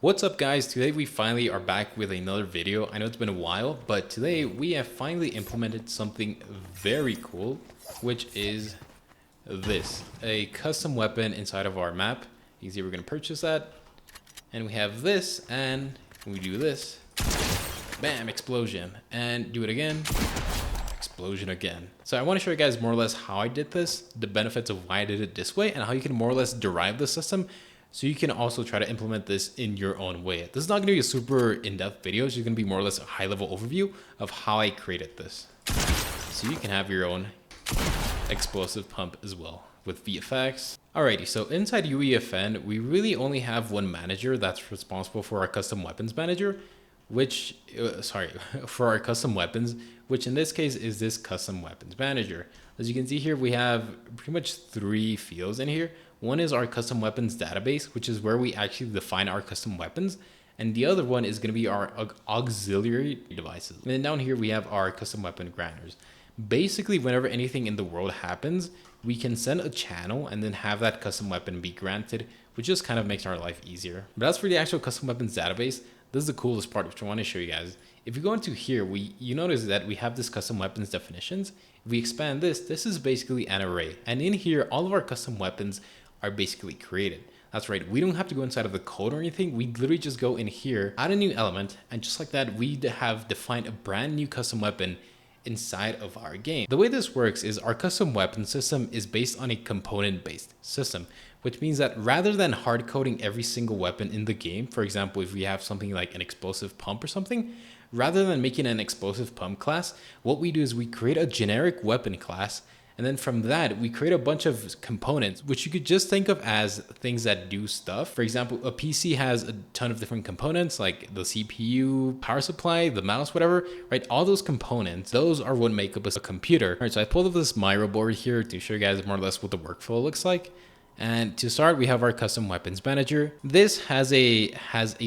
What's up guys, today we finally are back with another video. I know it's been a while, but today we have finally implemented something very cool, which is this, a custom weapon inside of our map. You can see we're gonna purchase that, and we have this, and we do this, bam, explosion, and do it again, explosion again. So I want to show you guys more or less how I did this, the benefits of why I did it this way, and how you can more or less derive the system so you can also try to implement this in your own way. This is not going to be a super in-depth video. It's just going to be more or less a high-level overview of how I created this. So you can have your own explosive pump as well with VFX. Alrighty, so inside UEFN, we really only have one manager that's responsible for our custom weapons manager, which, for our custom weapons, which in this case is this custom weapons manager. As you can see here, we have pretty much three fields in here. One is our custom weapons database, which is where we actually define our custom weapons. And the other one is going to be our auxiliary devices. And then down here, we have our custom weapon granters. Basically, whenever anything in the world happens, we can send a channel and then have that custom weapon be granted, which just kind of makes our life easier. But as for the actual custom weapons database, this is the coolest part, which I want to show you guys. If you go into here, you notice that we have this custom weapons definitions. If we expand this is basically an array. And in here, all of our custom weapons are basically created. That's right, we don't have to go inside of the code or anything. We literally just go in here, add a new element, and just like that, we have defined a brand new custom weapon inside of our game. The way this works is our custom weapon system is based on a component-based system, which means that rather than hard coding every single weapon in the game, for example, if we have something like an explosive pump or something, rather than making an explosive pump class, what we do is we create a generic weapon class. And then from that, we create a bunch of components, which you could just think of as things that do stuff. For example, a PC has a ton of different components like the CPU, power supply, the mouse, whatever, right? All those components, those are what make up a computer. All right, so I pulled up this Miro board here to show you guys more or less what the workflow looks like. And to start, we have our custom weapons manager. This has a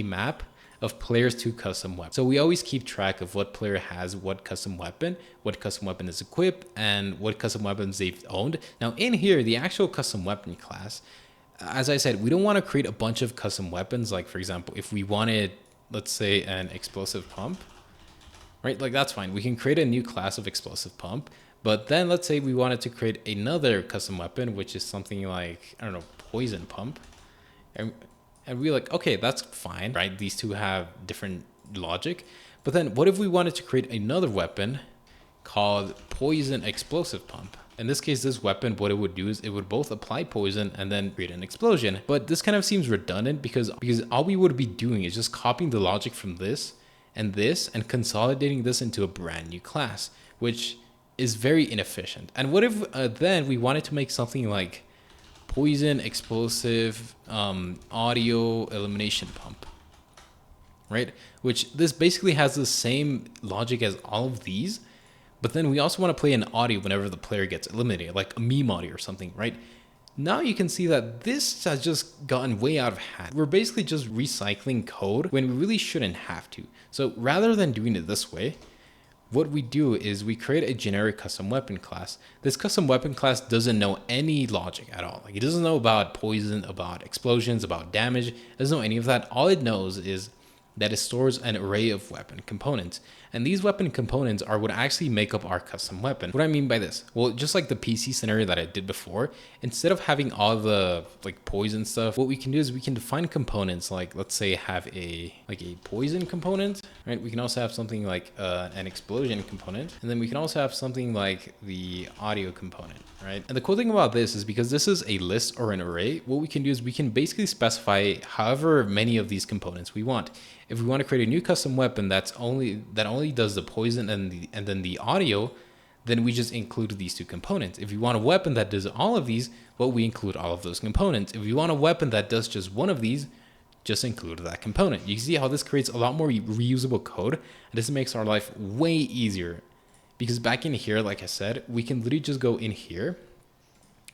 map of players to custom weapons. So we always keep track of what player has what custom weapon is equipped, and what custom weapons they've owned. Now in here, the actual custom weapon class, as I said, we don't want to create a bunch of custom weapons. Like for example, if we wanted, let's say, an explosive pump, right? Like that's fine. We can create a new class of explosive pump. But then let's say we wanted to create another custom weapon, which is something like, I don't know, poison pump. And we're like, okay, that's fine, right? These two have different logic. But then what if we wanted to create another weapon called poison explosive pump? In this case, this weapon, what it would do is it would both apply poison and then create an explosion. But this kind of seems redundant because all we would be doing is just copying the logic from this and consolidating this into a brand new class, which is very inefficient. And what if then we wanted to make something like poison explosive audio elimination pump, right? Which this basically has the same logic as all of these, but then we also want to play an audio whenever the player gets eliminated, like a meme audio or something, right? Now you can see that this has just gotten way out of hand. We're basically just recycling code when we really shouldn't have to. So rather than doing it this way, what we do is we create a generic custom weapon class. This custom weapon class doesn't know any logic at all. Like it doesn't know about poison, about explosions, about damage. It doesn't know any of that. All it knows is that it stores an array of weapon components. And these weapon components are what actually make up our custom weapon. What do I mean by this? Well, just like the PC scenario that I did before, instead of having all the like poison stuff, what we can do is we can define components like, let's say, have a poison component, right? We can also have something like an explosion component. And then we can also have something like the audio component, right? And the cool thing about this is because this is a list or an array, what we can do is we can basically specify however many of these components we want. If we want to create a new custom weapon that only does the poison and then the audio, then we just include these two components. If you want a weapon that does all of these, well, we include all of those components. If you want a weapon that does just one of these, just include that component. You can see how this creates a lot more reusable code, and this makes our life way easier. Because back in here, like I said, we can literally just go in here,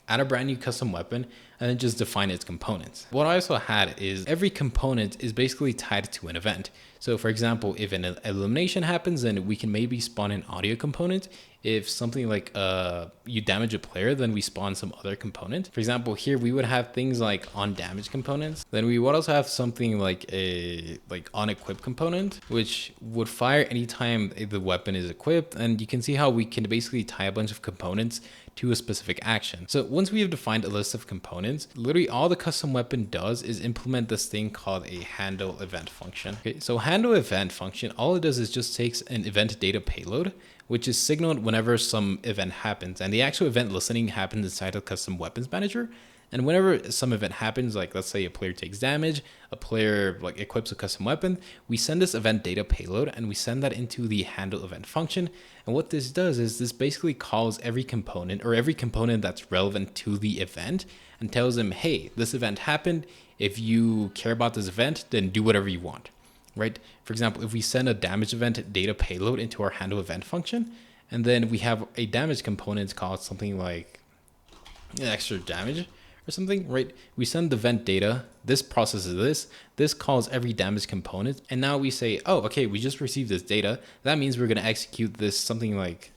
add a brand new custom weapon, and then just define its components. What I also had is every component is basically tied to an event. So for example, if an elimination happens, then we can maybe spawn an audio component. If something like you damage a player, then we spawn some other component. For example, here we would have things like on damage components. Then we would also have something like a on equip component, which would fire anytime the weapon is equipped. And you can see how we can basically tie a bunch of components to a specific action. So once we have defined a list of components, literally all the custom weapon does is implement this thing called a handle event function. Okay, so handle event function, all it does is just takes an event data payload, which is signaled whenever some event happens. And the actual event listening happens inside the custom weapons manager. And whenever some event happens, like let's say a player takes damage, a player like equips a custom weapon, we send this event data payload and we send that into the handle event function. And what this does is this basically calls every component or every component that's relevant to the event and tells them, hey, this event happened. If you care about this event, then do whatever you want, right? For example, if we send a damage event data payload into our handle event function, and then we have a damage component called something like extra damage, or something, right? We send the event data, this processes this calls every damage component, and now we say, oh, okay, we just received this data. That means we're going to execute this something like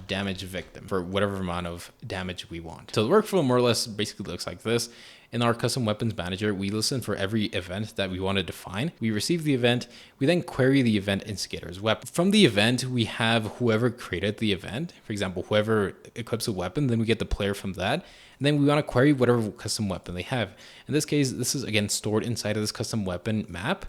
damage victim for whatever amount of damage we want. So the workflow more or less basically looks like this. In our custom weapons manager, we listen for every event that we want to define. We receive the event. We then query the event instigator's weapon. From the event, we have whoever created the event. For example, whoever equips a weapon, then we get the player from that. And then we want to query whatever custom weapon they have. In this case, this is again stored inside of this custom weapon map.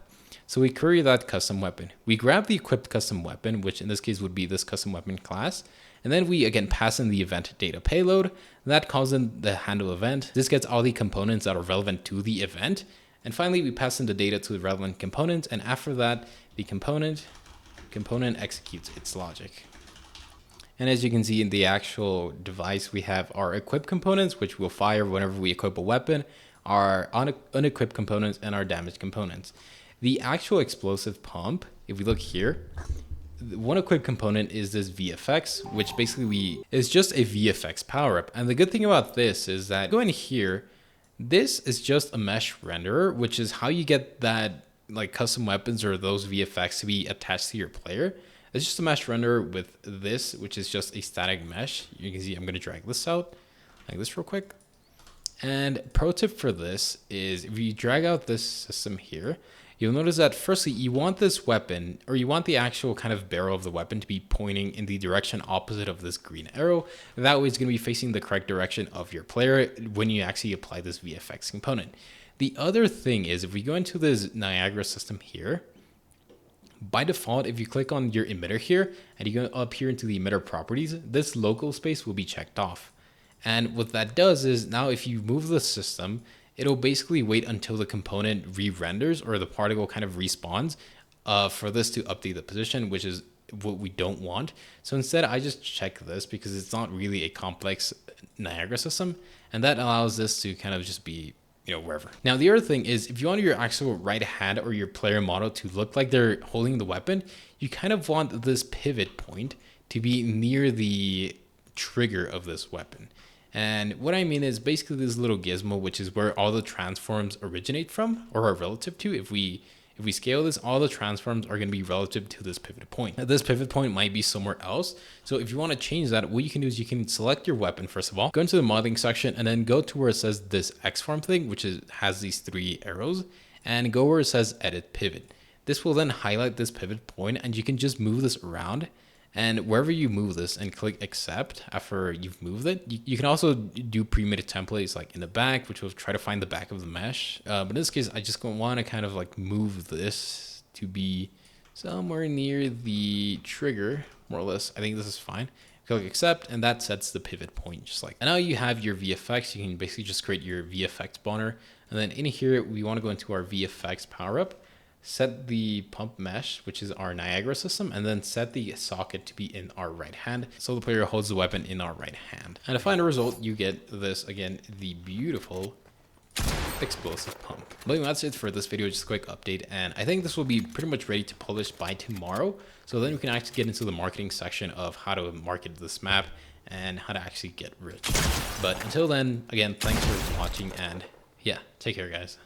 So we query that custom weapon. We grab the equipped custom weapon, which in this case would be this custom weapon class. And then we again pass in the event data payload. That calls in the handle event. This gets all the components that are relevant to the event. And finally, we pass in the data to the relevant component. And after that, the component executes its logic. And as you can see in the actual device, we have our equip components, which will fire whenever we equip a weapon, our unequipped components, and our damage components. The actual explosive pump, if we look here, one equipped component is this VFX, which basically is just a VFX power-up. And the good thing about this is that go in here, this is just a mesh renderer, which is how you get that like custom weapons or those VFX to be attached to your player. It's just a mesh renderer with this, which is just a static mesh. You can see I'm going to drag this out like this real quick. And pro tip for this is if you drag out this system here, you'll notice that firstly, you want this weapon, or you want the actual kind of barrel of the weapon to be pointing in the direction opposite of this green arrow. That way it's going to be facing the correct direction of your player when you actually apply this VFX component. The other thing is if we go into this Niagara system here, by default, if you click on your emitter here and you go up here into the emitter properties, this local space will be checked off. And what that does is now if you move the system, it'll basically wait until the component re-renders or the particle kind of respawns for this to update the position, which is what we don't want. So instead, I just check this because it's not really a complex Niagara system. And that allows this to kind of just be, wherever. Now, the other thing is if you want your actual right hand or your player model to look like they're holding the weapon, you kind of want this pivot point to be near the trigger of this weapon. And what I mean is basically this little gizmo, which is where all the transforms originate from or are relative to. If we scale this, all the transforms are going to be relative to this pivot point. Now, this pivot point might be somewhere else. So if you want to change that, what you can do is you can select your weapon, first of all, go into the modeling section and then go to where it says this X form thing, which has these 3 arrows, and go where it says edit pivot. This will then highlight this pivot point and you can just move this around. And wherever you move this and click accept after you've moved it, you can also do pre-made templates like in the back, which will try to find the back of the mesh. But in this case, I just want to kind of like move this to be somewhere near the trigger, more or less. I think this is fine. Click accept, and that sets the pivot point just like. And now you have your VFX. You can basically just create your VFX spawner. And then in here, we want to go into our VFX power up. Set the pump mesh, which is our Niagara system, and then set the socket to be in our right hand. So the player holds the weapon in our right hand. And to find a result, you get this, again, the beautiful explosive pump. But that's it for this video, just a quick update. And I think this will be pretty much ready to publish by tomorrow. So then we can actually get into the marketing section of how to market this map and how to actually get rich. But until then, again, thanks for watching, and yeah, take care, guys.